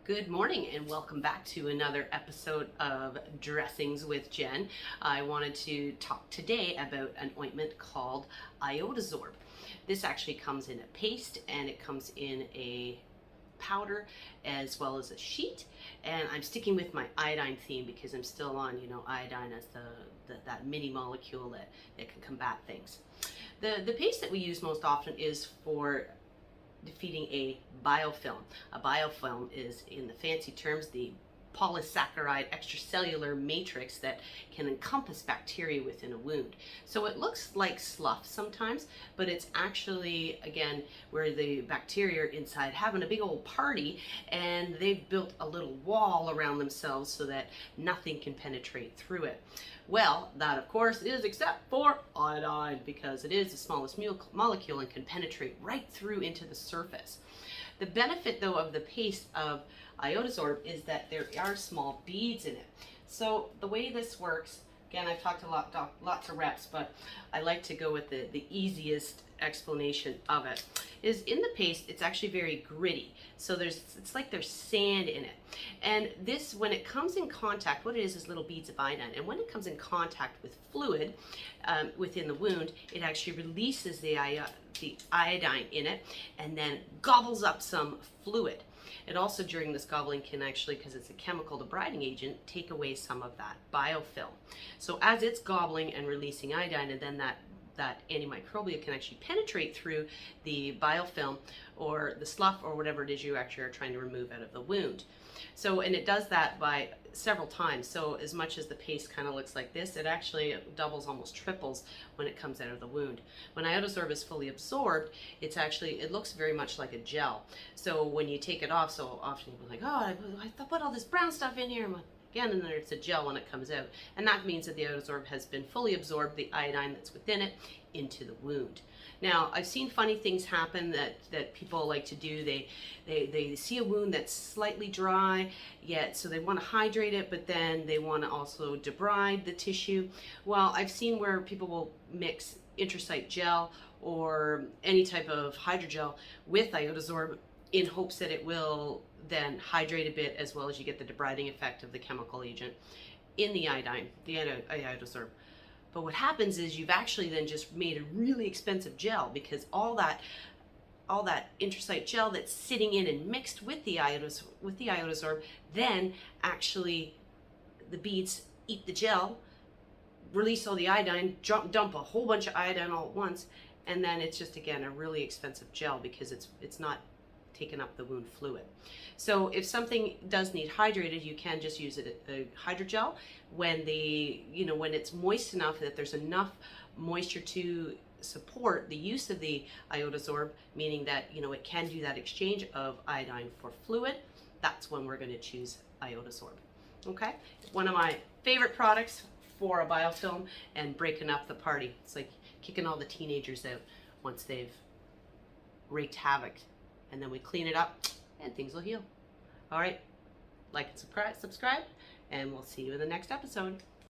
Good morning and welcome back to another episode of Dressings with Jen. I wanted to talk today about an ointment called Iodosorb. This actually comes in a paste and it comes in a powder as well as a sheet, and I'm sticking with my iodine theme because I'm still on, iodine as that mini molecule that can combat things. The paste that we use most often is for defeating a biofilm. A biofilm is, in the fancy terms, the polysaccharide extracellular matrix that can encompass bacteria within a wound. So it looks like slough sometimes, but it's actually, again, where the bacteria are inside having a big old party and they've built a little wall around themselves so that nothing can penetrate through it. Well, that of course is except for iodine, because it is the smallest molecule and can penetrate right through into the surface. The benefit, though, of the paste of Iodosorb is that there are small beads in it. So the way this works, again, I've talked lots of reps, but I like to go with the easiest explanation of it. Is in the paste, it's actually very gritty. So it's like there's sand in it. And this, when it comes in contact, what it is little beads of iodine. And when it comes in contact with fluid within the wound, it actually releases the iodine in it and then gobbles up some fluid. It also, during this gobbling, can actually, because it's a chemical debriding agent, take away some of that biofilm. So as it's gobbling and releasing iodine, and then that antimicrobial can actually penetrate through the biofilm or the slough or whatever it is you actually are trying to remove out of the wound. So, and it does that by several times. So as much as the paste kind of looks like this, it actually doubles, almost triples when it comes out of the wound. When Iodosorb is fully absorbed, it looks very much like a gel. So when you take it off, so often you'll be like, oh, I put all this brown stuff in here. Again, and then it's a gel when it comes out. And that means that the Iodosorb has been fully absorbed, the iodine that's within it, into the wound. Now, I've seen funny things happen that people like to do. They see a wound that's slightly dry, yet so they want to hydrate it, but then they want to also debride the tissue. Well, I've seen where people will mix intrasite gel or any type of hydrogel with Iodosorb in hopes that it will then hydrate a bit, as well as you get the debriding effect of the chemical agent in the iodine, the Iodosorb. But what happens is you've actually then just made a really expensive gel, because all that intrasite gel that's sitting in and mixed with the Iodosorb, then actually the beads eat the gel, release all the iodine, dump a whole bunch of iodine all at once, and then it's just, again, a really expensive gel because it's not taken up the wound fluid. So if something does need hydrated, you can just use a hydrogel when when it's moist enough that there's enough moisture to support the use of the Iodosorb, meaning that it can do that exchange of iodine for fluid. That's when we're going to choose Iodosorb. Okay, one of my favorite products for a biofilm and breaking up the party. It's like kicking all the teenagers out once they've wreaked havoc. And then we clean it up and things will heal. All right, like and subscribe, and we'll see you in the next episode.